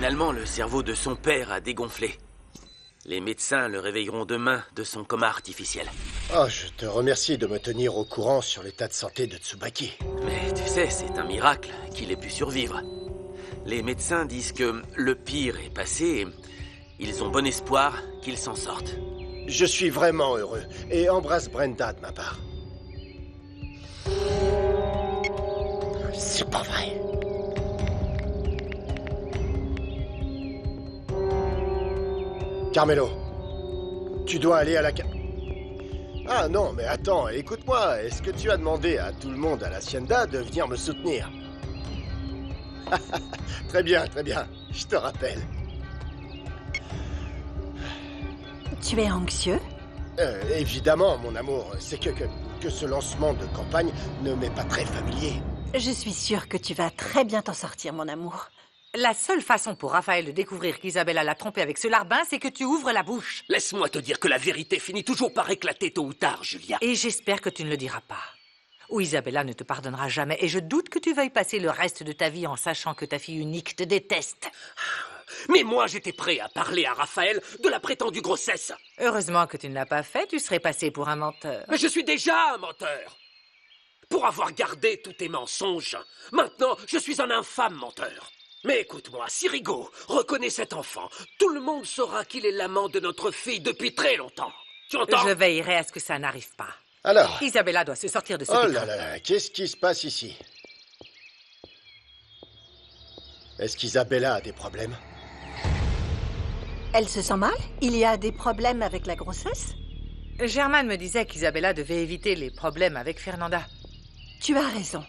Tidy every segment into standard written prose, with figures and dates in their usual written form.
Finalement, le cerveau de son père a dégonflé. Les médecins le réveilleront demain de son coma artificiel. Oh, je te remercie de me tenir au courant sur l'état de santé de Tsubaki. Mais tu sais, c'est un miracle qu'il ait pu survivre. Les médecins disent que le pire est passé et ils ont bon espoir qu'il s'en sorte. Je suis vraiment heureux et embrasse Brenda de ma part. C'est pas vrai. Carmelo, tu dois aller à la... Ah non, mais attends, écoute-moi. Est-ce que tu as demandé à tout le monde à l'Hacienda de venir me soutenir? Très bien, je te rappelle. Tu es anxieux? Évidemment, mon amour. C'est que ce lancement de campagne ne m'est pas très familier. Je suis sûre que tu vas très bien t'en sortir, mon amour. La seule façon pour Raphaël de découvrir qu'Isabella l'a trompé avec ce larbin, c'est que tu ouvres la bouche. Laisse-moi te dire que la vérité finit toujours par éclater tôt ou tard, Julia. Et j'espère que tu ne le diras pas. Ou Isabella ne te pardonnera jamais, et je doute que tu veuilles passer le reste de ta vie en sachant que ta fille unique te déteste. Mais moi, j'étais prêt à parler à Raphaël de la prétendue grossesse. Heureusement que tu ne l'as pas fait, tu serais passé pour un menteur. Mais je suis déjà un menteur. Pour avoir gardé tous tes mensonges, maintenant, je suis un infâme menteur. Mais écoute-moi, si Rigaud reconnaît cet enfant, tout le monde saura qu'il est l'amant de notre fille depuis très longtemps. Tu entends? Je veillerai à ce que ça n'arrive pas. Alors... Isabella doit se sortir de ce Oh pétrin. là là, qu'est-ce qui se passe ici? Est-ce qu'Isabella a des problèmes? Elle se sent mal? Il y a des problèmes avec la grossesse? Germaine me disait qu'Isabella devait éviter les problèmes avec Fernanda. Tu as raison.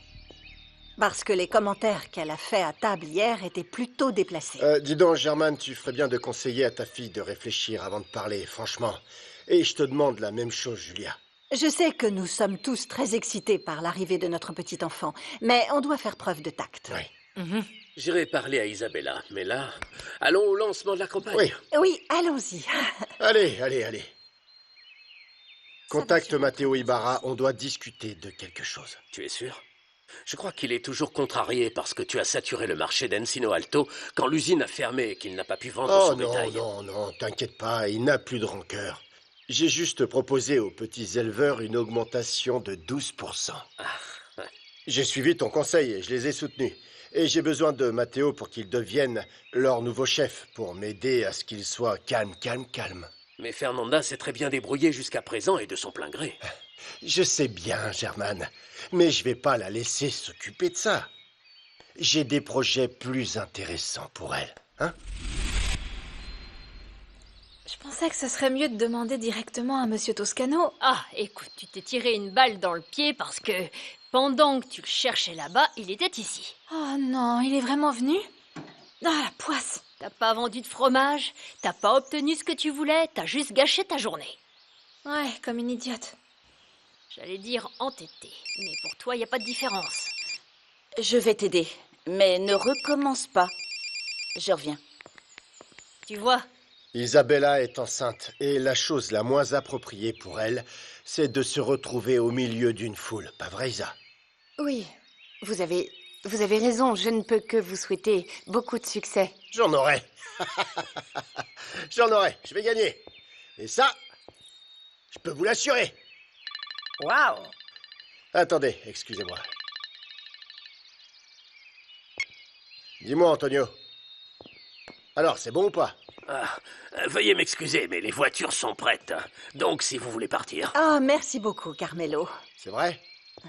Parce que les commentaires qu'elle a faits à table hier étaient plutôt déplacés. Dis donc, Germaine, tu ferais bien de conseiller à ta fille de réfléchir avant de parler, franchement. Et je te demande la même chose, Julia. Je sais que nous sommes tous très excités par l'arrivée de notre petit enfant, mais on doit faire preuve de tact. Oui. J'irai parler à Isabella, mais là, allons au lancement de la campagne. Oui. Oui, allons-y. Allez. Contacte Matteo Ibarra, on doit discuter de quelque chose. Tu es sûr? Je crois qu'il est toujours contrarié parce que tu as saturé le marché d'Encino Alto quand l'usine a fermé et qu'il n'a pas pu vendre son bétail. Non, t'inquiète pas, il n'a plus de rancœur. J'ai juste proposé aux petits éleveurs une augmentation de 12%. J'ai suivi ton conseil et je les ai soutenus. Et j'ai besoin de Matteo pour qu'il devienne leur nouveau chef, pour m'aider à ce qu'il soit calme. Mais Fernanda s'est très bien débrouillée jusqu'à présent et de son plein gré. Je sais bien, Germaine, mais je vais pas la laisser s'occuper de ça. J'ai des projets plus intéressants pour elle, hein? Je pensais que ce serait mieux de demander directement à Monsieur Toscano. Ah, écoute, tu t'es tiré une balle dans le pied parce que pendant que tu le cherchais là-bas, il était ici. Oh non, il est vraiment venu? Ah, la poisse! T'as pas vendu de fromage, t'as pas obtenu ce que tu voulais, t'as juste gâché ta journée. Ouais, comme une idiote. J'allais dire entêté, mais pour toi, y a pas de différence. Je vais t'aider, mais ne recommence pas. Je reviens. Tu vois, Isabella est enceinte, et la chose la moins appropriée pour elle, c'est de se retrouver au milieu d'une foule. Pas vrai, Isa? Oui, vous avez raison. Je ne peux que vous souhaiter beaucoup de succès. J'en aurai. Je vais gagner. Et ça, je peux vous l'assurer. Waouh! Attendez, excusez-moi. Dis-moi, Antonio. Alors, c'est bon ou pas? Veuillez m'excuser, mais les voitures sont prêtes. Donc, si vous voulez partir... Ah, merci beaucoup, Carmelo. C'est vrai?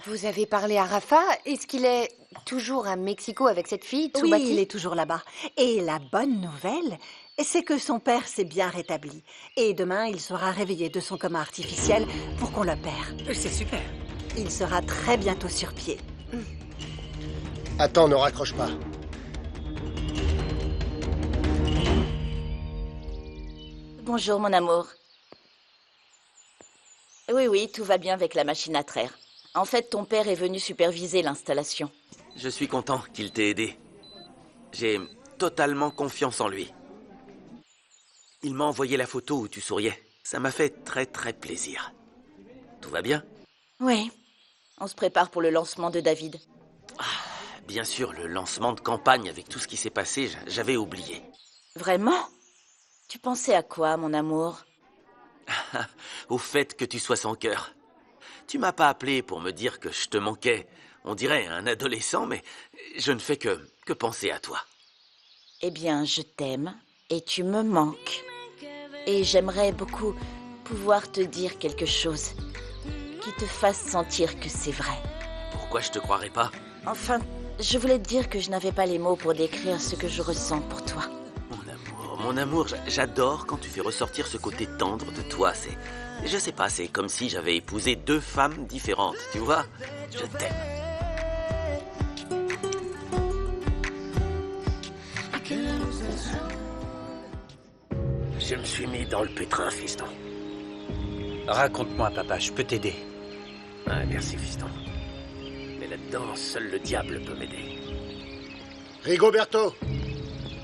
Vous avez parlé à Rafa? Est-ce qu'il est toujours à Mexico avec cette fille, Oui, Tsubaki? il est toujours là-bas. Et la bonne nouvelle, c'est que son père s'est bien rétabli. Et demain, il sera réveillé de son coma artificiel pour qu'on l'opère. C'est super. Il sera très bientôt sur pied. Attends, ne raccroche pas. Bonjour, mon amour. Oui, tout va bien avec la machine à traire. En fait, ton père est venu superviser l'installation. Je suis content qu'il t'ait aidé. J'ai totalement confiance en lui. Il m'a envoyé la photo où tu souriais. Ça m'a fait très plaisir. Tout va bien? Oui. On se prépare pour le lancement de David. Bien sûr, le lancement de campagne avec tout ce qui s'est passé, j'avais oublié. Vraiment? Tu pensais à quoi, mon amour? Au fait que tu sois sans cœur. Tu m'as pas appelé pour me dire que je te manquais. On dirait un adolescent, mais je ne fais que penser à toi. Eh bien, je t'aime et tu me manques. Et j'aimerais beaucoup pouvoir te dire quelque chose qui te fasse sentir que c'est vrai. Pourquoi je te croirais pas? Enfin, je voulais te dire que je n'avais pas les mots pour décrire ce que je ressens pour toi. Mon amour, j'adore quand tu fais ressortir ce côté tendre de toi. Je sais pas, c'est comme si j'avais épousé 2 femmes différentes, tu vois? Je t'aime. Je me suis mis dans le pétrin, fiston. Raconte-moi, papa, je peux t'aider. Ah, merci, fiston. Mais là-dedans, seul le diable peut m'aider. Rigoberto,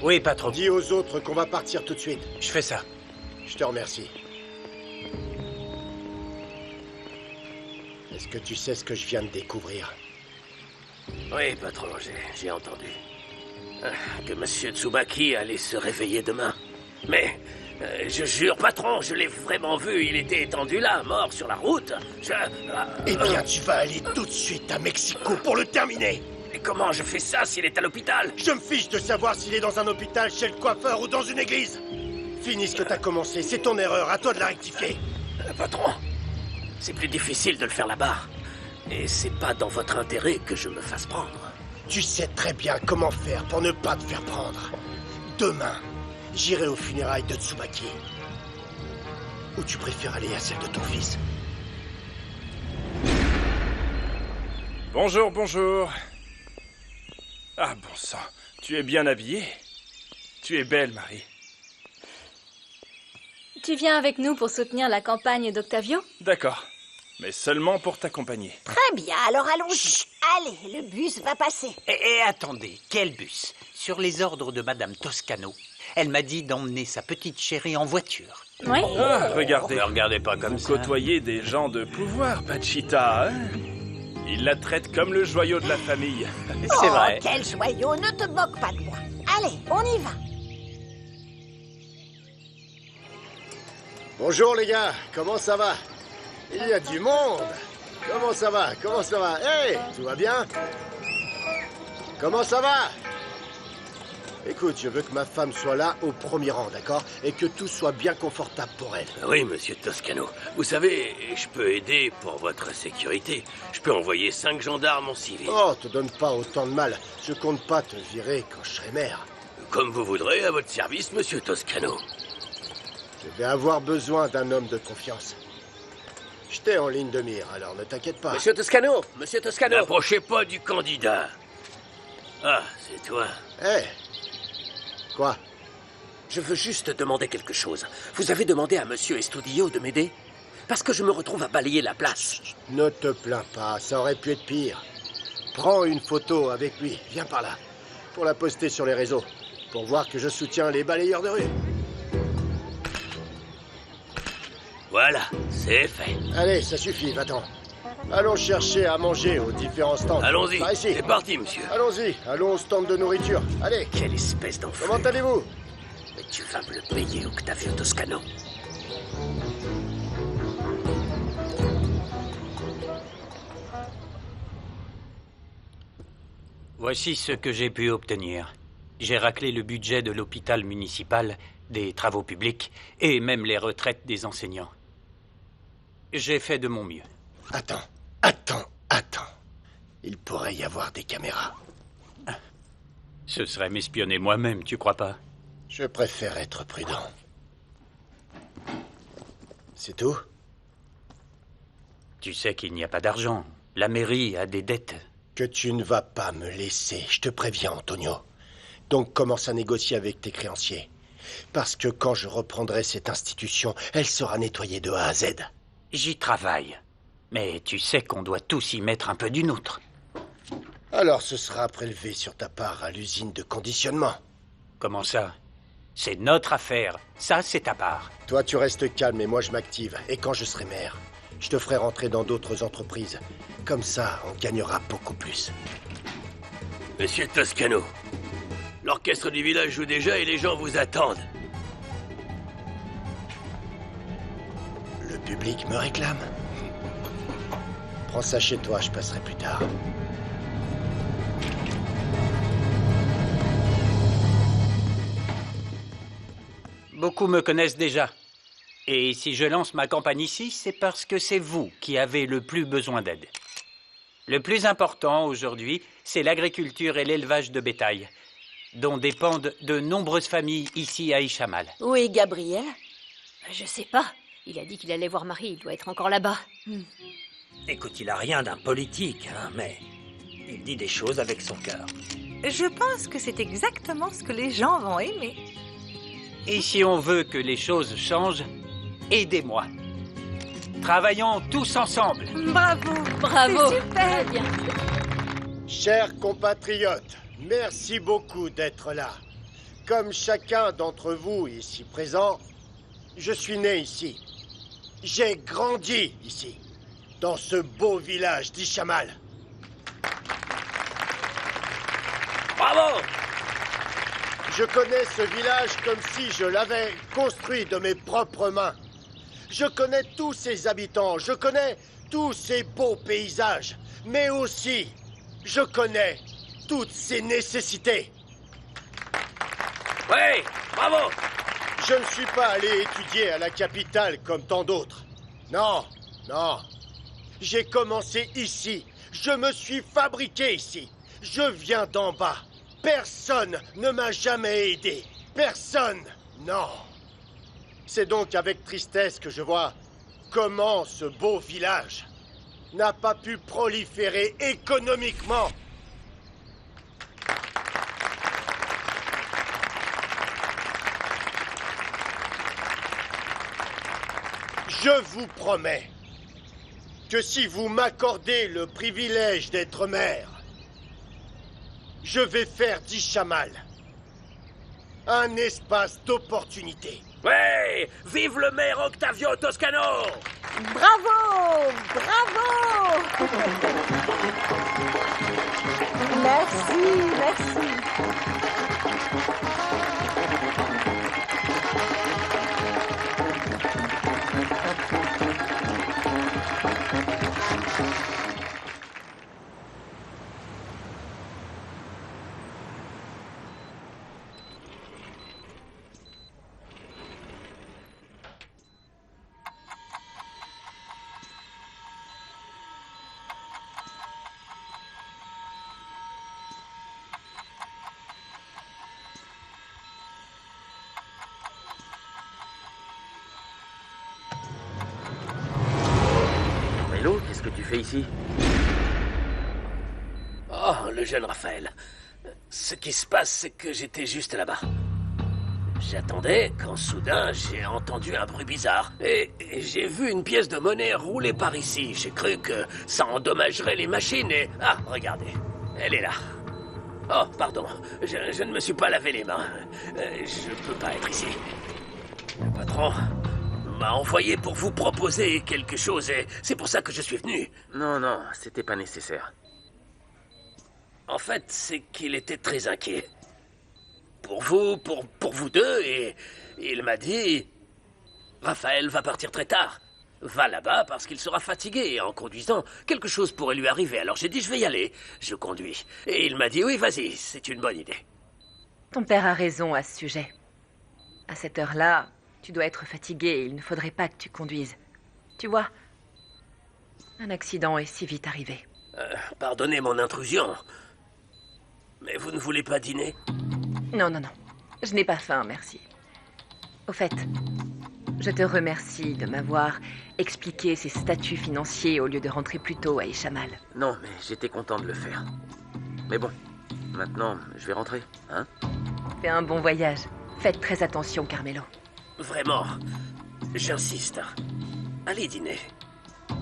Oui, patron. dis aux autres qu'on va partir tout de suite. Je fais ça. Je te remercie. Est-ce que tu sais ce que je viens de découvrir? Oui, patron, j'ai entendu. Que Monsieur Tsubaki allait se réveiller demain. Mais, je jure, patron, je l'ai vraiment vu. Il était étendu là, mort sur la route. Eh bien, tu vas aller tout de suite à Mexico pour le terminer. Et comment je fais ça s'il est à l'hôpital? Je me fiche de savoir s'il est dans un hôpital, chez le coiffeur ou dans une église. Finis ce que t'as commencé, c'est ton erreur, à toi de la rectifier. Patron, c'est plus difficile de le faire là-bas. Et c'est pas dans votre intérêt que je me fasse prendre. Tu sais très bien comment faire pour ne pas te faire prendre. Demain, j'irai aux funérailles de Tsubaki. Ou tu préfères aller à celle de ton fils? Bonjour, bonjour. Ah, bon sang, tu es bien habillée. Tu es belle, Marie. Tu viens avec nous pour soutenir la campagne d'Octavio? D'accord, mais seulement pour t'accompagner. Très bien, alors allons-y. Allez, le bus va passer. Et attendez, quel bus? Sur les ordres de Madame Toscano. Elle m'a dit d'emmener sa petite chérie en voiture. Oui. Ah, regardez. Ne regardez pas comme Vous ça. côtoyez des gens de pouvoir, Pachita, hein? Ils la traitent comme le joyau de la famille. C'est vrai. Quel joyau, ne te moque pas de moi. Allez, on y va. Bonjour les gars, comment ça va? Il y a du monde. Comment ça va? Comment ça va? Hey, tout va bien? Comment ça va? Écoute, je veux que ma femme soit là au premier rang, d'accord? Et que tout soit bien confortable pour elle. Oui, monsieur Toscano. Vous savez, je peux aider pour votre sécurité. Je peux envoyer 5 gendarmes en civil. Oh, te donne pas autant de mal. Je compte pas te virer quand je serai maire. Comme vous voudrez, à votre service, monsieur Toscano. Je vais avoir besoin d'un homme de confiance. Je t'ai en ligne de mire, alors ne t'inquiète pas. Monsieur Toscano, monsieur Toscano. N'approchez pas du candidat. Ah, c'est toi. Hé! Quoi? Je veux juste demander quelque chose. Vous avez demandé à monsieur Estudillo de m'aider? Parce que je me retrouve à balayer la place. Ne te plains pas, ça aurait pu être pire. Prends une photo avec lui, viens par là. Pour la poster sur les réseaux. Pour voir que je soutiens les balayeurs de rue. Voilà, c'est fait. Allez, ça suffit, va-t'en. Allons chercher à manger aux différents stands. Allons-y, Par ici. c'est parti, monsieur. Allons-y, allons au stand de nourriture. Allez. Quelle espèce d'enfant. Comment allez-vous? Mais tu vas me le payer, Octavio Toscano. Voici ce que j'ai pu obtenir. J'ai raclé le budget de l'hôpital municipal, des travaux publics et même les retraites des enseignants. J'ai fait de mon mieux. Attends. Il pourrait y avoir des caméras. Ce serait m'espionner moi-même, tu crois pas? Je préfère être prudent. C'est tout? Tu sais qu'il n'y a pas d'argent. La mairie a des dettes. Que tu ne vas pas me laisser, je te préviens, Antonio. Donc commence à négocier avec tes créanciers. Parce que quand je reprendrai cette institution, elle sera nettoyée de A à Z. J'y travaille. Mais tu sais qu'on doit tous y mettre un peu du nôtre. Alors ce sera prélevé sur ta part à l'usine de conditionnement. Comment ça? C'est notre affaire. Ça, c'est ta part. Toi, tu restes calme et moi, je m'active. Et quand je serai maire, je te ferai rentrer dans d'autres entreprises. Comme ça, on gagnera beaucoup plus. Monsieur Toscano, L'orchestre du village joue déjà et les gens vous attendent. Le public me réclame. Prends ça chez toi, je passerai plus tard. Beaucoup me connaissent déjà. Et si je lance ma campagne ici, c'est parce que c'est vous qui avez le plus besoin d'aide. Le plus important aujourd'hui, c'est l'agriculture et l'élevage de bétail, dont dépendent de nombreuses familles ici à Ishamal. Où est Gabriel? Je sais pas. Il a dit qu'il allait voir Marie, il doit être encore là-bas. Écoute, il a rien d'un politique, hein, mais il dit des choses avec son cœur. Je pense que c'est exactement ce que les gens vont aimer. Et si on veut que les choses changent, aidez-moi. Travaillons tous ensemble. Bravo. Bravo. C'est super. Très bien. Chers compatriotes, merci beaucoup d'être là. Comme chacun d'entre vous ici présent, je suis né ici. J'ai grandi ici, dans ce beau village d'Ishamal. Bravo! Je connais ce village comme si je l'avais construit de mes propres mains. Je connais tous ses habitants, je connais tous ces beaux paysages, mais aussi, je connais toutes ses nécessités. Oui, bravo! Je ne suis pas allé étudier à la capitale comme tant d'autres. Non, non. J'ai commencé ici. Je me suis fabriqué ici. Je viens d'en bas. Personne ne m'a jamais aidé. Personne. Non. C'est donc avec tristesse que je vois comment ce beau village n'a pas pu proliférer économiquement. Je vous promets que si vous m'accordez le privilège d'être maire, je vais faire d'Ishamal un espace d'opportunité. Ouais! Vive le maire Octavio Toscano! Bravo! Bravo! Merci, merci. Qu'est-ce que tu fais ici? Oh, le jeune Raphaël. Ce qui se passe, c'est que j'étais juste là-bas. J'attendais quand soudain j'ai entendu un bruit bizarre. Et j'ai vu une pièce de monnaie rouler par ici. J'ai cru que ça endommagerait les machines et... Ah, regardez, elle est là. Oh, pardon, je ne me suis pas lavé les mains. Je peux pas être ici. Le patron m'a envoyé pour vous proposer quelque chose et c'est pour ça que je suis venu. Non, non, c'était pas nécessaire. En fait, c'est qu'il était très inquiet. Pour vous, pour vous deux, et il m'a dit... Raphaël va partir très tard. Va là-bas parce qu'il sera fatigué et en conduisant, quelque chose pourrait lui arriver. Alors j'ai dit, je vais y aller. Je conduis. Et il m'a dit, oui, vas-y, c'est une bonne idée. Ton père a raison à ce sujet. À cette heure-là, tu dois être fatigué et il ne faudrait pas que tu conduises. Tu vois, un accident est si vite arrivé. Pardonnez mon intrusion. Mais vous ne voulez pas dîner? Non, non, non. Je n'ai pas faim, merci. Au fait, je te remercie de m'avoir expliqué ces statuts financiers au lieu de rentrer plus tôt à Ishamal. Non, mais j'étais content de le faire. Mais bon, maintenant, je vais rentrer, hein? Fais un bon voyage. Faites très attention, Carmelo. Vraiment, j'insiste. Allez dîner.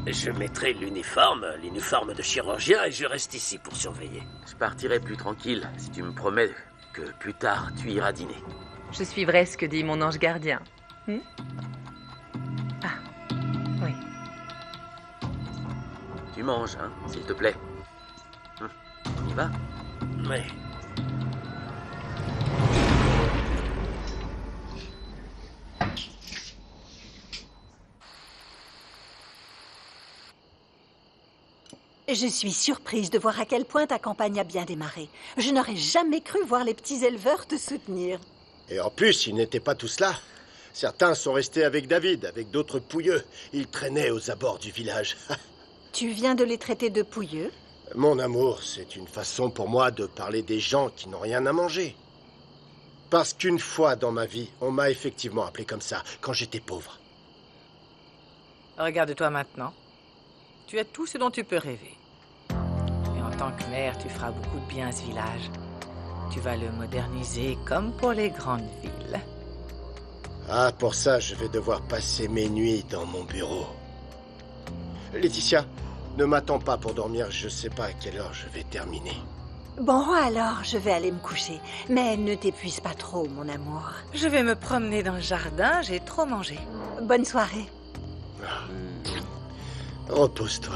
Je mettrai l'uniforme de chirurgien et je reste ici pour surveiller. Je partirai plus tranquille si tu me promets que plus tard tu iras dîner. Je suivrai ce que dit mon ange gardien. Ah, oui. Tu manges, hein, s'il te plaît. On y va? Oui. Je suis surprise de voir à quel point ta campagne a bien démarré. Je n'aurais jamais cru voir les petits éleveurs te soutenir. Et en plus, ils n'étaient pas tous là. Certains sont restés avec David, avec d'autres pouilleux. Ils traînaient aux abords du village. Tu viens de les traiter de pouilleux? Mon amour, c'est une façon pour moi de parler des gens qui n'ont rien à manger. Parce qu'une fois dans ma vie, on m'a effectivement appelé comme ça, quand j'étais pauvre. Regarde-toi maintenant. Tu as tout ce dont tu peux rêver. Et en tant que mère, tu feras beaucoup de bien à ce village. Tu vas le moderniser comme pour les grandes villes. Ah, pour ça, je vais devoir passer mes nuits dans mon bureau. Laetitia, ne m'attends pas pour dormir, je sais pas à quelle heure je vais terminer. Bon, alors, je vais aller me coucher. Mais ne t'épuise pas trop, mon amour. Je vais me promener dans le jardin, j'ai trop mangé. Bonne soirée. Repose-toi.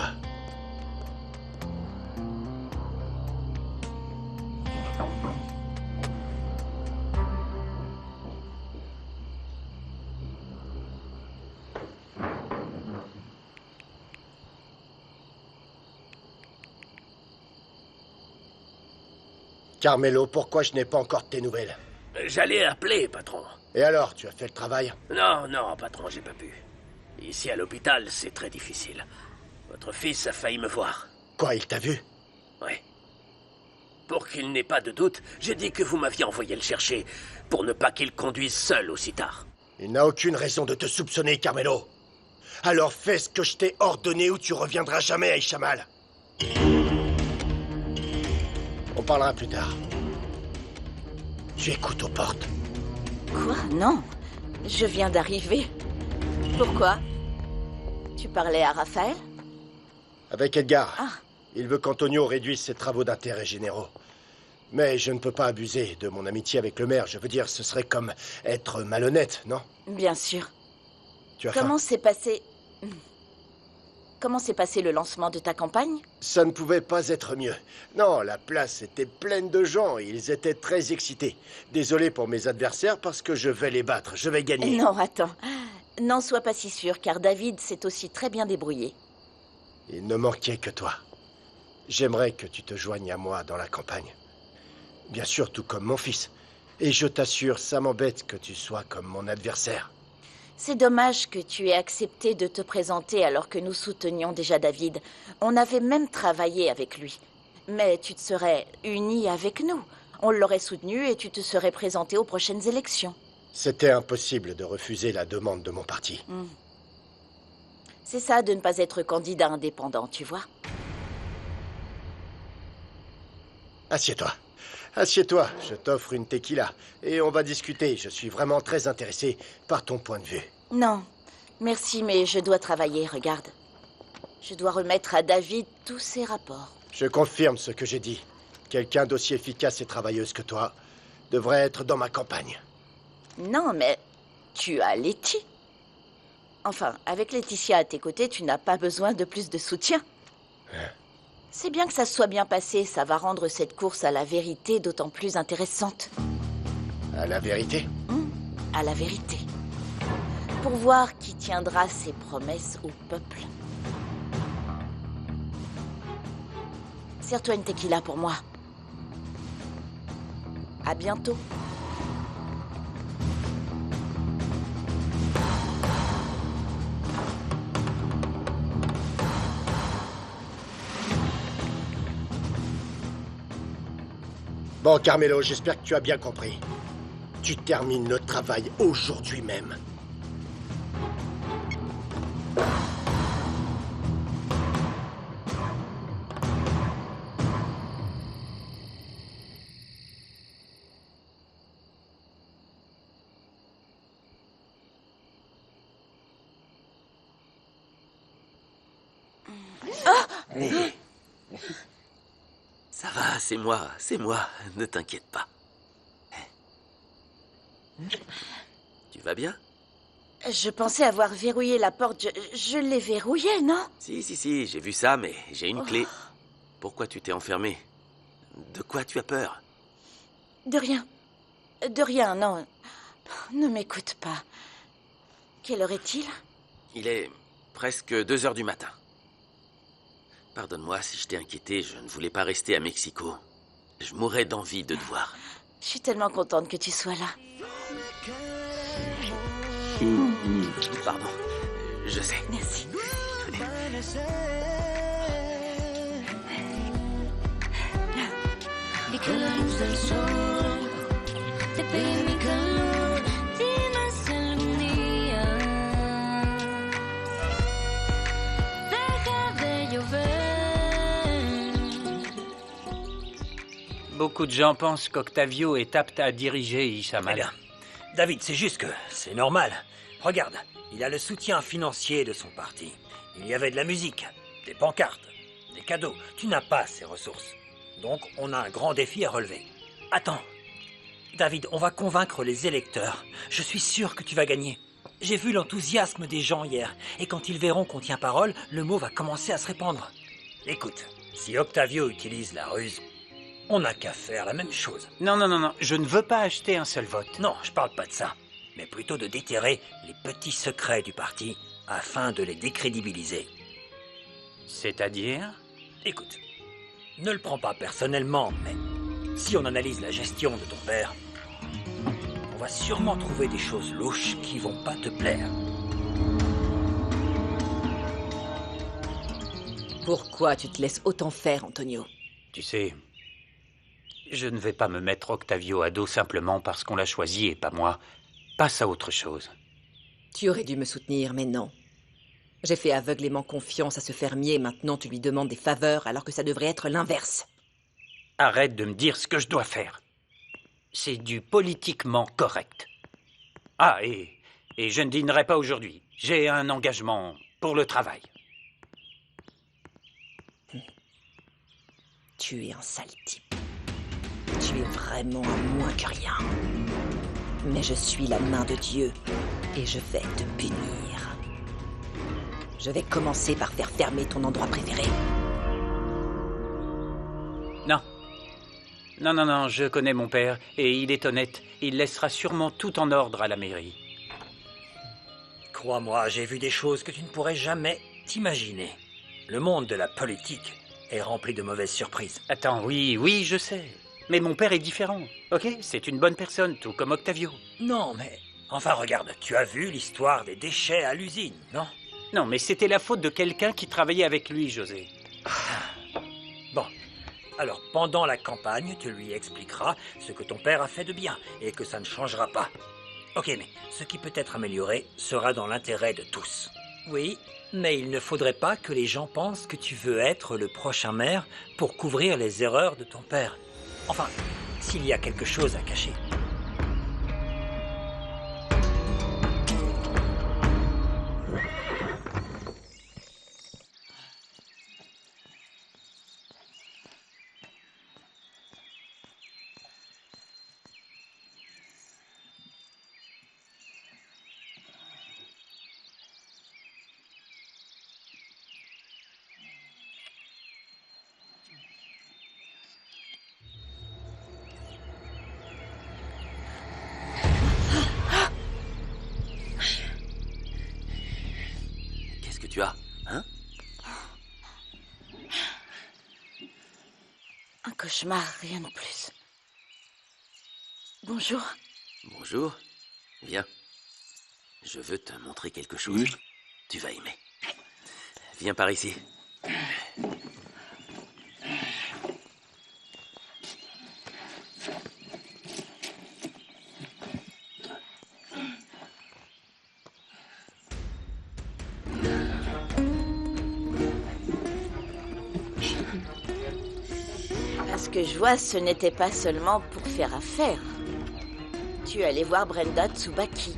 Carmelo, pourquoi je n'ai pas encore de tes nouvelles? J'allais appeler, patron. Et alors, tu as fait le travail? Non, patron, j'ai pas pu. Ici, à l'hôpital, c'est très difficile. Votre fils a failli me voir. Quoi, il t'a vu? Oui. Pour qu'il n'ait pas de doute, j'ai dit que vous m'aviez envoyé le chercher, pour ne pas qu'il conduise seul aussi tard. Il n'a aucune raison de te soupçonner, Carmelo. Alors fais ce que je t'ai ordonné ou tu reviendras jamais à Ishamal. On parlera plus tard. Tu écoutes aux portes. Quoi? Non. Je viens d'arriver. Pourquoi? Tu parlais à Raphaël? Avec Edgar. Ah. Il veut qu'Antonio réduise ses travaux d'intérêt généraux. Mais je ne peux pas abuser de mon amitié avec le maire. Je veux dire, ce serait comme être malhonnête, non? Bien sûr. Tu as Comment faim? s'est passé... Comment s'est passé le lancement de ta campagne? Ça ne pouvait pas être mieux. Non, la place était pleine de gens. Ils étaient très excités. Désolé pour mes adversaires parce que je vais les battre. Je vais gagner. Non, attends. N'en sois pas si sûr, car David s'est aussi très bien débrouillé. Il ne manquait que toi. J'aimerais que tu te joignes à moi dans la campagne. Bien sûr, tout comme mon fils. Et je t'assure, ça m'embête que tu sois comme mon adversaire. C'est dommage que tu aies accepté de te présenter alors que nous soutenions déjà David. On avait même travaillé avec lui. Mais tu te serais uni avec nous. On l'aurait soutenu et tu te serais présenté aux prochaines élections. C'était impossible de refuser la demande de mon parti. C'est ça de ne pas être candidat indépendant, tu vois. Assieds-toi. Assieds-toi, je t'offre une tequila. Et on va discuter. Je suis vraiment très intéressé par ton point de vue. Non, merci, mais je dois travailler, regarde. Je dois remettre à David tous ses rapports. Je confirme ce que j'ai dit. Quelqu'un d'aussi efficace et travailleuse que toi devrait être dans ma campagne. Non, mais tu as Letty. Enfin, avec Laetitia à tes côtés, tu n'as pas besoin de plus de soutien. C'est bien que ça se soit bien passé, ça va rendre cette course à la vérité d'autant plus intéressante. À la vérité? À la vérité. Pour voir qui tiendra ses promesses au peuple. Sers-toi une tequila pour moi. À bientôt. Bon, Carmelo, j'espère que tu as bien compris. Tu termines le travail aujourd'hui même. Ça va, c'est moi, ne t'inquiète pas. Tu vas bien? Je pensais avoir verrouillé la porte. Je l'ai verrouillée, non? Si, j'ai vu ça, mais j'ai une clé. Pourquoi tu t'es enfermé? De quoi tu as peur? De rien. De rien, non. Ne m'écoute pas. Quelle heure est-il? Il est presque 2 heures du matin. Pardonne-moi si je t'ai inquiété, je ne voulais pas rester à Mexico. Je mourrais d'envie de te voir. Je suis tellement contente que tu sois là. Pardon, je sais. Merci. Beaucoup de gens pensent qu'Octavio est apte à diriger Ishamal. Bien. David, c'est juste que c'est normal. Regarde, il a le soutien financier de son parti. Il y avait de la musique, des pancartes, des cadeaux. Tu n'as pas ces ressources. Donc, on a un grand défi à relever. Attends. David, on va convaincre les électeurs. Je suis sûr que tu vas gagner. J'ai vu l'enthousiasme des gens hier. Et quand ils verront qu'on tient parole, le mot va commencer à se répandre. Écoute, si Octavio utilise la ruse, on n'a qu'à faire la même chose. Non, je ne veux pas acheter un seul vote. Non, je parle pas de ça. Mais plutôt de déterrer les petits secrets du parti afin de les décrédibiliser. C'est-à-dire? Écoute, ne le prends pas personnellement, mais si on analyse la gestion de ton père, on va sûrement trouver des choses louches qui vont pas te plaire. Pourquoi tu te laisses autant faire, Antonio? Tu sais, je ne vais pas me mettre Octavio à dos simplement parce qu'on l'a choisi et pas moi. Passe à autre chose. Tu aurais dû me soutenir, mais non. J'ai fait aveuglément confiance à ce fermier et maintenant tu lui demandes des faveurs alors que ça devrait être l'inverse. Arrête de me dire ce que je dois faire. C'est du politiquement correct. Ah, et je ne dînerai pas aujourd'hui. J'ai un engagement pour le travail. Tu es un sale type. Tu es vraiment un moins que rien. Mais je suis la main de Dieu et je vais te punir. Je vais commencer par faire fermer ton endroit préféré. Non, je connais mon père et il est honnête. Il laissera sûrement tout en ordre à la mairie. Crois-moi, j'ai vu des choses que tu ne pourrais jamais t'imaginer. Le monde de la politique est rempli de mauvaises surprises. Attends, oui, je sais. Mais mon père est différent, ok? C'est une bonne personne, tout comme Octavio. Non, mais... Enfin, regarde, tu as vu l'histoire des déchets à l'usine, non? Non, mais c'était la faute de quelqu'un qui travaillait avec lui, José. Bon. Alors, pendant la campagne, tu lui expliqueras ce que ton père a fait de bien et que ça ne changera pas. Ok, mais ce qui peut être amélioré sera dans l'intérêt de tous. Oui, mais il ne faudrait pas que les gens pensent que tu veux être le prochain maire pour couvrir les erreurs de ton père. Enfin, s'il y a quelque chose à cacher. Tu as, hein? Un cauchemar, rien de plus. Bonjour. Bonjour. Viens. Je veux te montrer quelque chose. Tu vas aimer. Viens par ici. Ce que je vois, ce n'était pas seulement pour faire affaire. Tu es allé voir Brenda Tsubaki.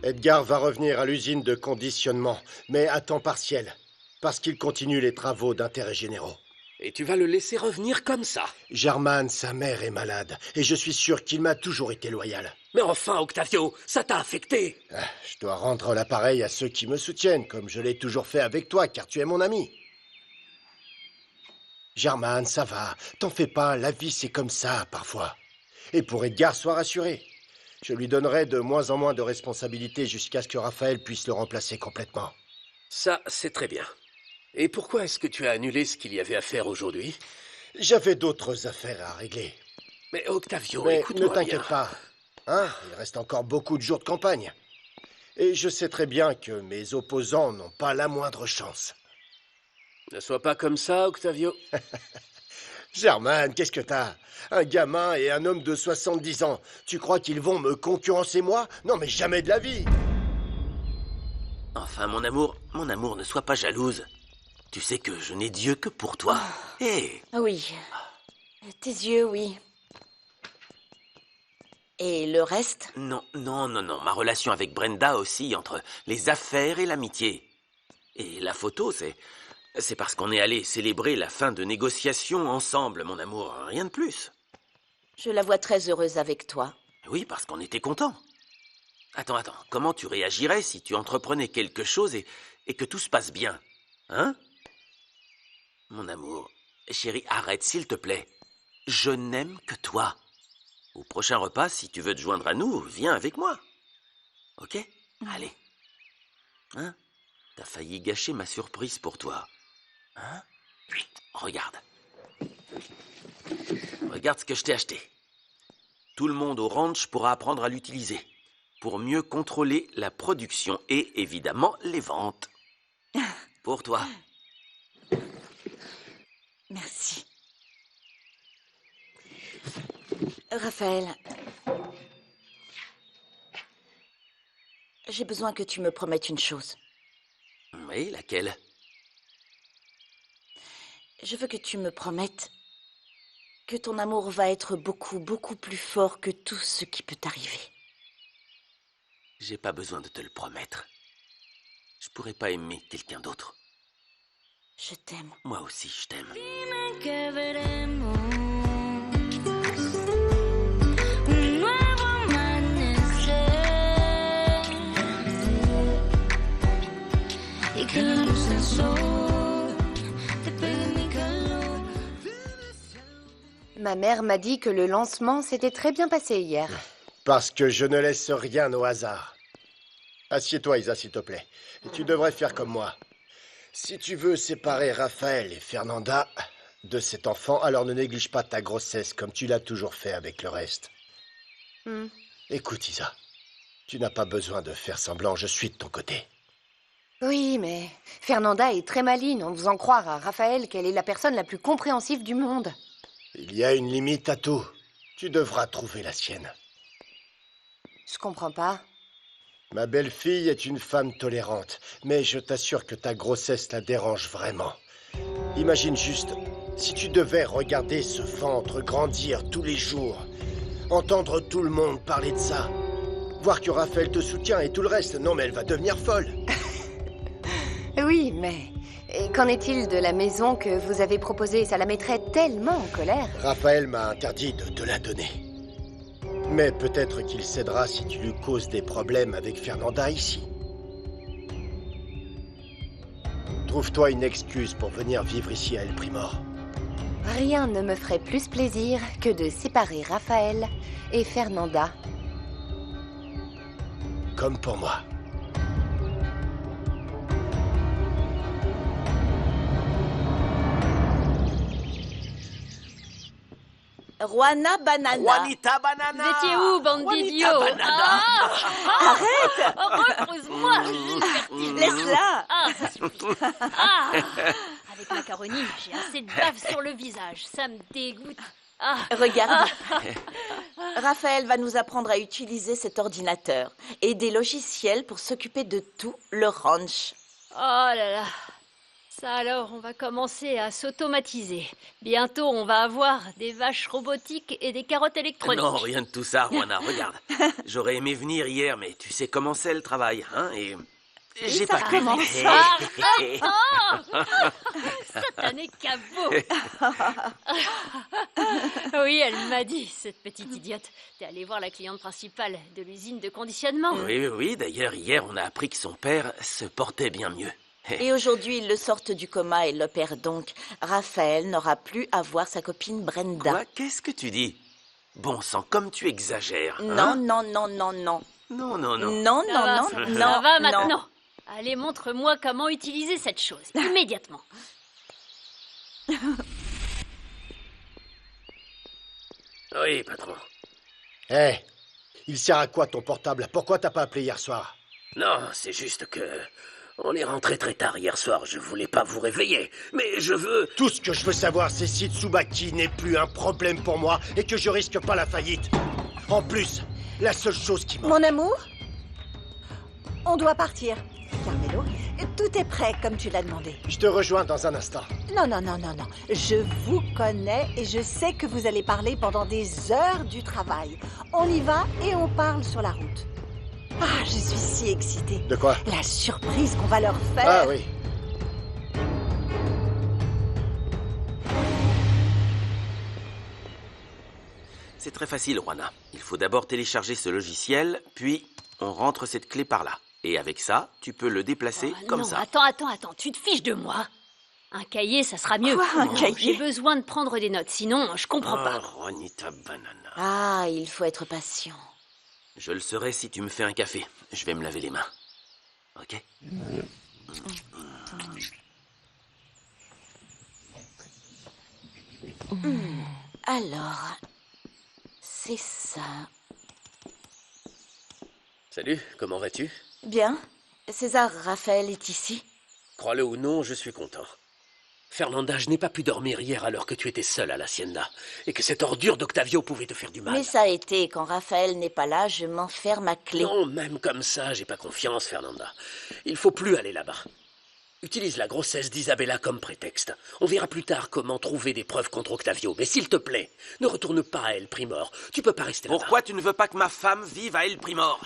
Edgar va revenir à l'usine de conditionnement, mais à temps partiel, parce qu'il continue les travaux d'intérêt généraux. Et tu vas le laisser revenir comme ça? Germaine, sa mère, est malade, et je suis sûr qu'il m'a toujours été loyal. Mais enfin, Octavio, ça t'a affecté. Je dois rendre l'appareil à ceux qui me soutiennent, comme je l'ai toujours fait avec toi, car tu es mon ami. Germaine, ça va, t'en fais pas, la vie c'est comme ça, parfois. Et pour Edgar, sois rassuré. Je lui donnerai de moins en moins de responsabilités jusqu'à ce que Raphaël puisse le remplacer complètement. Ça, c'est très bien. Et pourquoi est-ce que tu as annulé ce qu'il y avait à faire aujourd'hui? J'avais d'autres affaires à régler. Mais Octavio, Mais écoute-moi ne t'inquiète bien. pas. Hein, il reste encore beaucoup de jours de campagne. Et je sais très bien que mes opposants n'ont pas la moindre chance. Ne sois pas comme ça, Octavio. Germain, qu'est-ce que t'as? Un gamin et un homme de 70 ans. Tu crois qu'ils vont me concurrencer, moi? Non, mais jamais de la vie. Enfin, mon amour, ne sois pas jalouse. Tu sais que je n'ai Dieu que pour toi. Hé! Oui. Tes yeux, oui. Et le reste? Non. Ma relation avec Brenda oscille entre les affaires et l'amitié. Et la photo, c'est parce qu'on est allé célébrer la fin de négociations ensemble, mon amour. Rien de plus. Je la vois très heureuse avec toi. Oui, parce qu'on était contents. Attends. Comment tu réagirais si tu entreprenais quelque chose et que tout se passe bien? Hein? Mon amour, chérie, arrête, s'il te plaît. Je n'aime que toi. Au prochain repas, si tu veux te joindre à nous, viens avec moi. Ok? Allez. Hein? T'as failli gâcher ma surprise pour toi. Hein? Regarde. Regarde ce que je t'ai acheté. Tout le monde au ranch pourra apprendre à l'utiliser pour mieux contrôler la production et évidemment les ventes. Pour toi. Merci. Raphaël, j'ai besoin que tu me promettes une chose. Oui, laquelle? Je veux que tu me promettes que ton amour va être beaucoup, beaucoup plus fort que tout ce qui peut t'arriver. J'ai pas besoin de te le promettre. Je pourrais pas aimer quelqu'un d'autre. Je t'aime. Moi aussi, je t'aime. Ma mère m'a dit que le lancement s'était très bien passé hier. Parce que je ne laisse rien au hasard. Assieds-toi, Isa, s'il te plaît. Et tu devrais faire comme moi. Si tu veux séparer Raphaël et Fernanda de cet enfant, alors ne néglige pas ta grossesse comme tu l'as toujours fait avec le reste. Écoute, Isa, tu n'as pas besoin de faire semblant, je suis de ton côté. Oui, mais Fernanda est très maligne. On vous en croire à Raphaël qu'elle est la personne la plus compréhensive du monde. Il y a une limite à tout. Tu devras trouver la sienne. Je comprends pas. Ma belle-fille est une femme tolérante, mais je t'assure que ta grossesse la dérange vraiment. Imagine juste, si tu devais regarder ce ventre grandir tous les jours, entendre tout le monde parler de ça, voir que Raphaël te soutient et tout le reste, non mais elle va devenir folle. Oui, mais qu'en est-il de la maison que vous avez proposée? Ça la mettrait tellement en colère. Raphaël m'a interdit de te la donner. Mais peut-être qu'il cédera si tu lui causes des problèmes avec Fernanda ici. Trouve-toi une excuse pour venir vivre ici à El Primor. Rien ne me ferait plus plaisir que de séparer Raphaël et Fernanda. Comme pour moi. Juana Banana. Juanita Banana. Vous étiez où, bande d'idiots? Arrête. Repose-moi. Laisse-la. Avec macaroni, j'ai assez de bave sur le visage. Ça me dégoûte. Regarde. Raphaël va nous apprendre à utiliser cet ordinateur et des logiciels pour s'occuper de tout le ranch. Oh là là. Ça alors, on va commencer à s'automatiser. Bientôt, on va avoir des vaches robotiques et des carottes électroniques. Non, rien de tout ça, Juana, regarde. J'aurais aimé venir hier, mais tu sais comment c'est le travail, hein, et j'ai pas pu. Satané cabot. Oui, elle m'a dit, cette petite idiote. T'es allée voir la cliente principale de l'usine de conditionnement. Oui, d'ailleurs, hier, on a appris que son père se portait bien mieux. Et aujourd'hui, ils le sortent du coma et l'opèrent donc. Raphaël n'aura plus à voir sa copine Brenda. Quoi? Qu'est-ce que tu dis? Bon sang, comme tu exagères. Non, hein? non, non, non, non. Non, non, non. Non, Ça non, va, non, ça non. va non. maintenant. Allez, montre-moi comment utiliser cette chose, immédiatement. Oui, patron. Hé, il sert à quoi ton portable? Pourquoi t'as pas appelé hier soir? Non, c'est juste que... On est rentré très tard hier soir, je voulais pas vous réveiller, mais je veux... Tout ce que je veux savoir, c'est si Tsubaki n'est plus un problème pour moi et que je risque pas la faillite. En plus, la seule chose qui manque... Mon amour, on doit partir. Carmelo, tout est prêt comme tu l'as demandé. Je te rejoins dans un instant. Non, non, non, non, non. Je vous connais et je sais que vous allez parler pendant des heures du travail. On y va et on parle sur la route. Ah, je suis si excitée. De quoi? La surprise qu'on va leur faire. Ah oui. C'est très facile, Juana. Il faut d'abord télécharger ce logiciel, puis on rentre cette clé par là. Et avec ça, tu peux le déplacer comme non, ça. Attends, tu te fiches de moi. Un cahier, ça sera mieux. Quoi, un cahier? J'ai besoin de prendre des notes, sinon je comprends pas. Juanita Banana. Ah, il faut être patient. Je le serai si tu me fais un café. Je vais me laver les mains. Ok? Alors, c'est ça. Salut, comment vas-tu? Bien. César Raphaël est ici. Crois-le ou non, je suis content. Fernanda, je n'ai pas pu dormir hier alors que tu étais seule à l'hacienda, et que cette ordure d'Octavio pouvait te faire du mal. Mais ça a été, quand Raphaël n'est pas là, je m'enferme ma clé. Non, même comme ça, j'ai pas confiance, Fernanda. Il faut plus aller là-bas. Utilise la grossesse d'Isabella comme prétexte. On verra plus tard comment trouver des preuves contre Octavio. Mais s'il te plaît, ne retourne pas à El Primor. Tu peux pas rester là-bas. Pourquoi tu ne veux pas que ma femme vive à El Primor?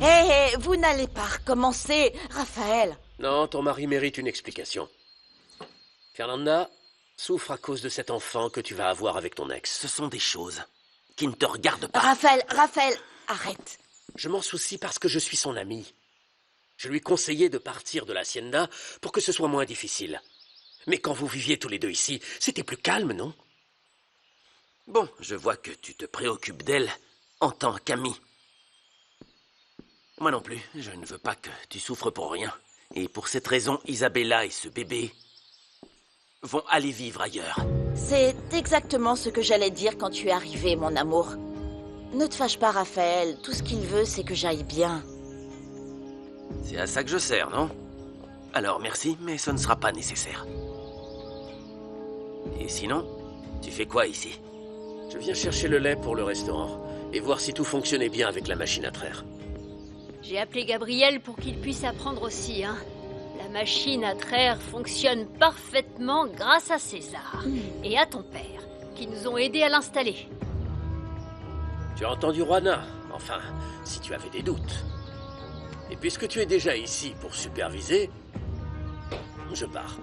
Hé, vous n'allez pas recommencer, Raphaël. Non, ton mari mérite une explication. Fernanda souffre à cause de cet enfant que tu vas avoir avec ton ex. Ce sont des choses qui ne te regardent pas. Raphaël, arrête. Je m'en soucie parce que je suis son ami. Je lui conseillais de partir de l'hacienda pour que ce soit moins difficile. Mais quand vous viviez tous les deux ici, c'était plus calme, non? Bon, je vois que tu te préoccupes d'elle en tant qu'amie. Moi non plus, je ne veux pas que tu souffres pour rien. Et pour cette raison, Isabella et ce bébé vont aller vivre ailleurs. C'est exactement ce que j'allais dire quand tu es arrivé, mon amour. Ne te fâche pas, Raphaël. Tout ce qu'il veut, c'est que j'aille bien. C'est à ça que je sers, non? Alors merci, mais ce ne sera pas nécessaire. Et sinon, tu fais quoi ici? Je viens chercher le lait pour le restaurant et voir si tout fonctionnait bien avec la machine à traire. J'ai appelé Gabriel pour qu'il puisse apprendre aussi, hein. La machine à traire fonctionne parfaitement grâce à César et à ton père, qui nous ont aidés à l'installer. Tu as entendu Juana? Enfin, si tu avais des doutes. Et puisque tu es déjà ici pour superviser, je pars.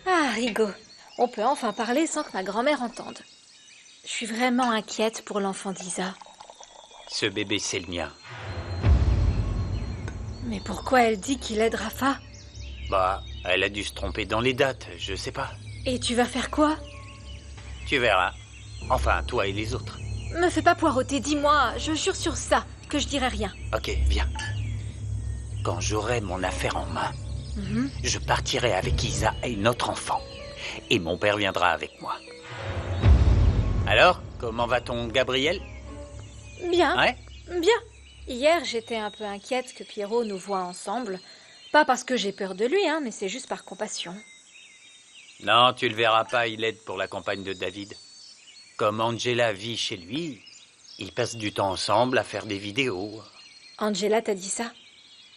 Ah, Rigo, on peut enfin parler sans que ma grand-mère entende. Je suis vraiment inquiète pour l'enfant d'Isa. Ce bébé, c'est le mien. Mais pourquoi elle dit qu'il aide Rafa? Bah, elle a dû se tromper dans les dates, je sais pas. Et tu vas faire quoi? Tu verras. Enfin, toi et les autres. Me fais pas poireauter, dis-moi, je jure sur ça que je dirai rien. Ok, viens. Quand j'aurai mon affaire en main, je partirai avec Isa et notre enfant. Et mon père viendra avec moi. Alors, comment va ton Gabriel? Bien, Ouais? bien. Hier, j'étais un peu inquiète que Pierrot nous voie ensemble. Pas parce que j'ai peur de lui, hein, mais c'est juste par compassion. Non, tu le verras pas, il aide pour la campagne de David. Comme Angela vit chez lui, ils passent du temps ensemble à faire des vidéos. Angela t'a dit ça?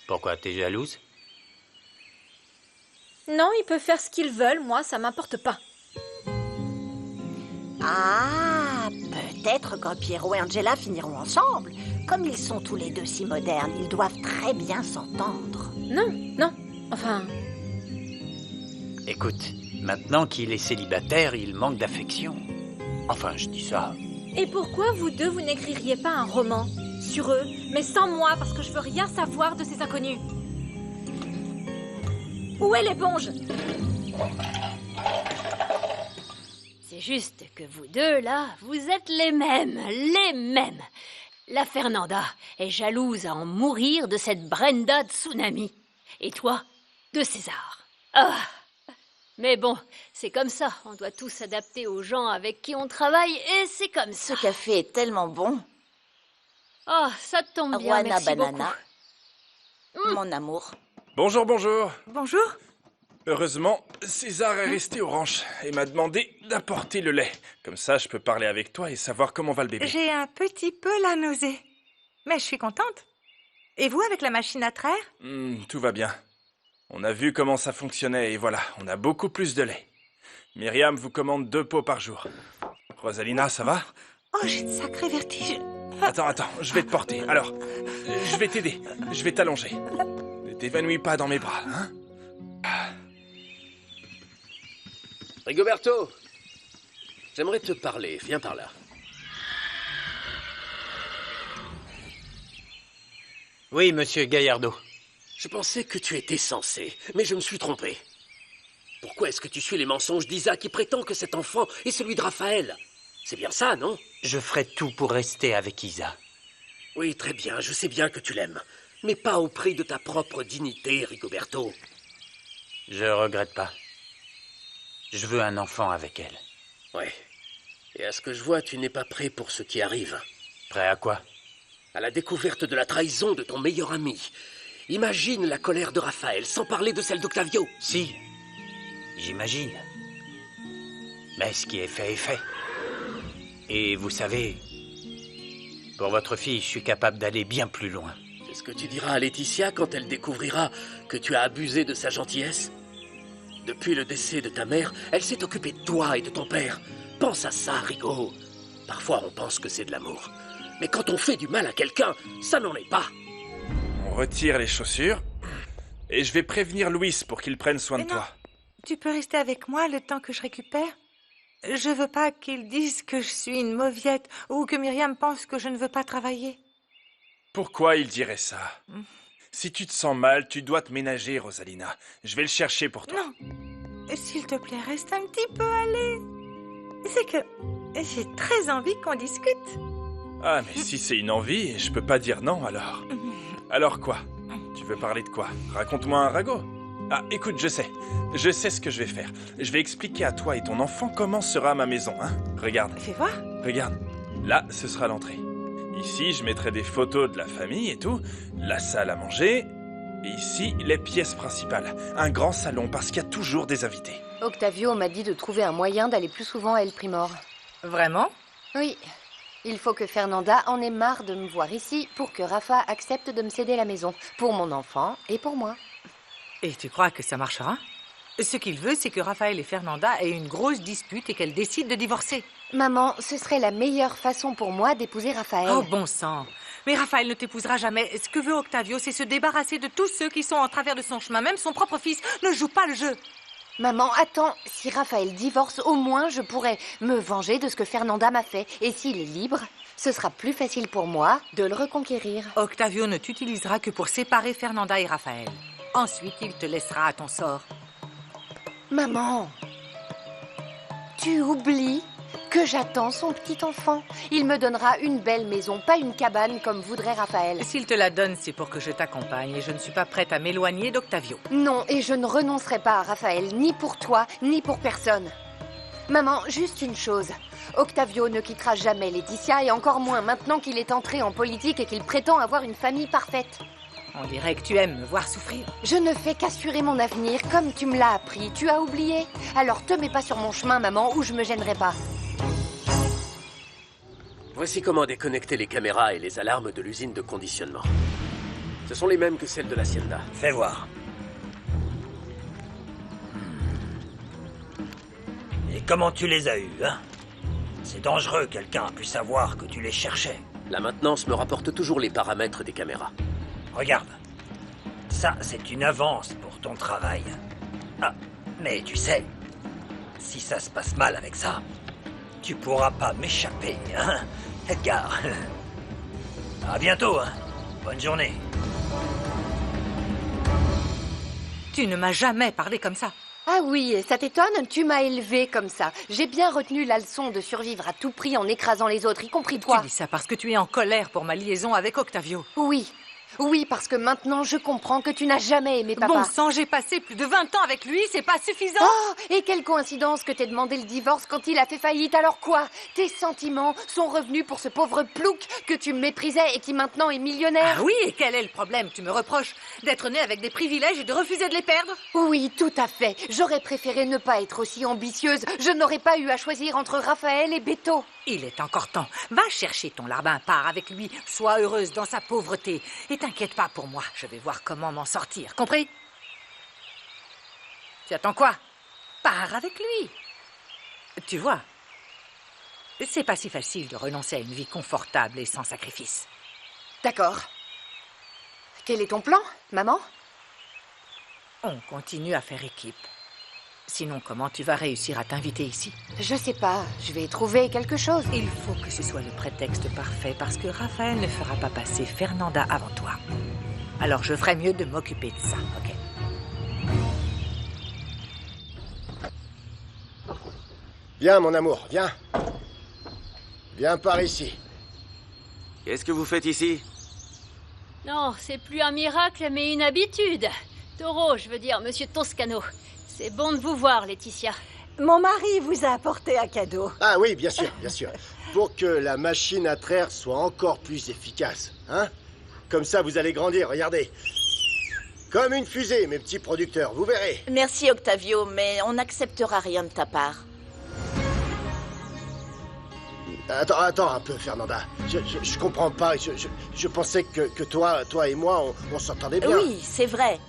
Pourquoi, t'es jalouse? Non, ils peuvent faire ce qu'ils veulent, moi, ça m'importe pas. Ah, peut-être quand Pierrot et Angela finiront ensemble. Comme ils sont tous les deux si modernes, ils doivent très bien s'entendre. Non, enfin... Écoute, maintenant qu'il est célibataire, il manque d'affection. Enfin, je dis ça. Et pourquoi vous deux, vous n'écririez pas un roman sur eux, mais sans moi, parce que je veux rien savoir de ces inconnus. Où est l'éponge? C'est juste que vous deux, là, vous êtes les mêmes, les mêmes. La Fernanda est jalouse à en mourir de cette Brenda Tsunami. Et toi, de César. Ah! Mais bon, c'est comme ça. On doit tous s'adapter aux gens avec qui on travaille et c'est comme ça. Ce café est tellement bon. Oh, ça tombe bien, Juana merci Banana, beaucoup. mon amour. Bonjour, bonjour. Bonjour. Heureusement, César est resté au ranch et m'a demandé d'apporter le lait. Comme ça, je peux parler avec toi et savoir comment va le bébé. J'ai un petit peu la nausée, mais je suis contente. Et vous, avec la machine à traire? Tout va bien. On a vu comment ça fonctionnait et voilà, on a beaucoup plus de lait. Myriam vous commande 2 pots par jour. Rosalina, ça va? Oh, j'ai de sacrés vertiges. Attends, je vais te porter. Alors, je vais t'aider. Je vais t'allonger. Ne t'évanouis pas dans mes bras, hein? Rigoberto, j'aimerais te parler. Viens par là. Oui, monsieur Gaillardo. Je pensais que tu étais censé, mais je me suis trompé. Pourquoi est-ce que tu suis les mensonges d'Isa qui prétend que cet enfant est celui de Raphaël? C'est bien ça, non? Je ferai tout pour rester avec Isa. Oui, très bien, je sais bien que tu l'aimes. Mais pas au prix de ta propre dignité, Rigoberto. Je regrette pas. Je veux un enfant avec elle. Ouais. Et à ce que je vois, tu n'es pas prêt pour ce qui arrive. Prêt à quoi? À la découverte de la trahison de ton meilleur ami. Imagine la colère de Raphaël, sans parler de celle d'Octavio. Si, j'imagine. Mais ce qui est fait. Et vous savez, pour votre fille, je suis capable d'aller bien plus loin. C'est ce que tu diras à Laetitia quand elle découvrira que tu as abusé de sa gentillesse? Depuis le décès de ta mère, elle s'est occupée de toi et de ton père. Pense à ça, Rigo. Parfois, on pense que c'est de l'amour. Mais quand on fait du mal à quelqu'un, ça n'en est pas. On retire les chaussures et je vais prévenir Louis pour qu'il prenne soin de toi. Tu peux rester avec moi le temps que je récupère? Je veux pas qu'ils disent que je suis une mauviette ou que Myriam pense que je ne veux pas travailler. Pourquoi il dirait ça? Si tu te sens mal, tu dois te ménager, Rosalina. Je vais le chercher pour toi. Non. S'il te plaît, reste un petit peu, allez. C'est que j'ai très envie qu'on discute. Ah, mais si c'est une envie, je peux pas dire non, alors. Alors quoi? Tu veux parler de quoi? Raconte-moi un ragot. Ah, écoute, je sais ce que je vais faire. Je vais expliquer à toi et ton enfant comment sera ma maison, hein. Regarde. Fais voir. Regarde. Là, ce sera l'entrée. Ici, je mettrai des photos de la famille et tout. La salle à manger. Et ici, les pièces principales. Un grand salon, parce qu'il y a toujours des invités. Octavio m'a dit de trouver un moyen d'aller plus souvent à El Primor. Vraiment? Oui. Il faut que Fernanda en ait marre de me voir ici pour que Rafa accepte de me céder la maison. Pour mon enfant et pour moi. Et tu crois que ça marchera? Ce qu'il veut, c'est que Raphaël et Fernanda aient une grosse dispute et qu'elles décident de divorcer. Maman, ce serait la meilleure façon pour moi d'épouser Raphaël. Oh, bon sang! Mais Raphaël ne t'épousera jamais. Ce que veut Octavio, c'est se débarrasser de tous ceux qui sont en travers de son chemin. Même son propre fils ne joue pas le jeu. Maman, attends. Si Raphaël divorce, au moins je pourrais me venger de ce que Fernanda m'a fait. Et s'il est libre, ce sera plus facile pour moi de le reconquérir. Octavio ne t'utilisera que pour séparer Fernanda et Raphaël. Ensuite, il te laissera à ton sort. Maman, tu oublies que j'attends son petit enfant. Il me donnera une belle maison, pas une cabane comme voudrait Raphaël. S'il te la donne, c'est pour que je t'accompagne et je ne suis pas prête à m'éloigner d'Octavio. Non, et je ne renoncerai pas à Raphaël, ni pour toi, ni pour personne. Maman, juste une chose. Octavio ne quittera jamais Laetitia et encore moins maintenant qu'il est entré en politique et qu'il prétend avoir une famille parfaite. On dirait que tu aimes me voir souffrir. Je ne fais qu'assurer mon avenir comme tu me l'as appris. Tu as oublié? Alors te mets pas sur mon chemin, maman, ou je me gênerai pas. Voici comment déconnecter les caméras et les alarmes de l'usine de conditionnement. Ce sont les mêmes que celles de l'Hacienda. Fais voir. Et comment tu les as eus, hein? C'est dangereux, quelqu'un a pu savoir que tu les cherchais. La maintenance me rapporte toujours les paramètres des caméras. Regarde. Ça, c'est une avance pour ton travail. Ah, mais tu sais, si ça se passe mal avec ça, Tu pourras pas m'échapper, hein, Edgar. À bientôt, hein. Bonne journée. Tu ne m'as jamais parlé comme ça. Ah oui, ça t'étonne? Tu m'as élevé comme ça. J'ai bien retenu la leçon de survivre à tout prix en écrasant les autres, y compris toi. Tu dis ça parce que tu es en colère pour ma liaison avec Octavio. Oui. Oui, parce que maintenant je comprends que tu n'as jamais aimé papa. Bon sang, j'ai passé plus de 20 ans avec lui, c'est pas suffisant? Oh, et quelle coïncidence que t'aies demandé le divorce quand il a fait faillite. Alors quoi? Tes sentiments sont revenus pour ce pauvre plouc que tu méprisais et qui maintenant est millionnaire? Ah oui, et quel est le problème? Tu me reproches d'être né avec des privilèges et de refuser de les perdre? Oui, tout à fait. J'aurais préféré ne pas être aussi ambitieuse. Je n'aurais pas eu à choisir entre Raphaël et Beto. Il est encore temps. Va chercher ton larbin, pars avec lui. Sois heureuse dans sa pauvreté. Et t'inquiète pas pour moi, je vais voir comment m'en sortir. Compris? Tu attends quoi? Pars avec lui. Tu vois, c'est pas si facile de renoncer à une vie confortable et sans sacrifice. D'accord. Quel est ton plan, maman? On continue à faire équipe. Sinon, comment tu vas réussir à t'inviter ici? Je sais pas, je vais trouver quelque chose. Il faut que ce soit le prétexte parfait parce que Raphaël ne fera pas passer Fernanda avant toi. Alors je ferais mieux de m'occuper de ça, ok? Viens, mon amour, viens. Viens par ici. Qu'est-ce que vous faites ici? Non, c'est plus un miracle, mais une habitude. Taureau, je veux dire, monsieur Toscano. C'est bon de vous voir, Laetitia. Mon mari vous a apporté un cadeau. Ah oui, bien sûr, bien sûr. Pour que la machine à traire soit encore plus efficace, hein? Comme ça, vous allez grandir, regardez. Comme une fusée, mes petits producteurs, vous verrez. Merci, Octavio, mais on n'acceptera rien de ta part. Attends un peu, Fernanda. Je comprends pas. Je pensais que toi et moi, on s'entendait bien. Oui, c'est vrai.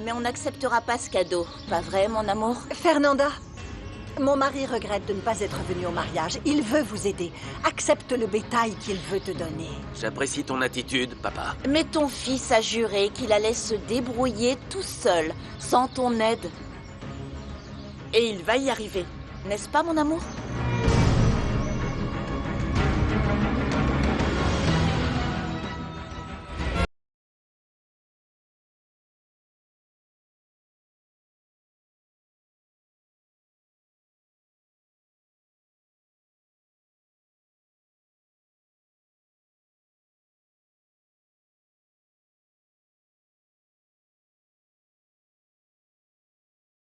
Mais on n'acceptera pas ce cadeau. Pas vrai, mon amour? Fernanda, mon mari regrette de ne pas être venu au mariage. Il veut vous aider. Accepte le bétail qu'il veut te donner. J'apprécie ton attitude, papa. Mais ton fils a juré qu'il allait se débrouiller tout seul, sans ton aide. Et il va y arriver. N'est-ce pas, mon amour?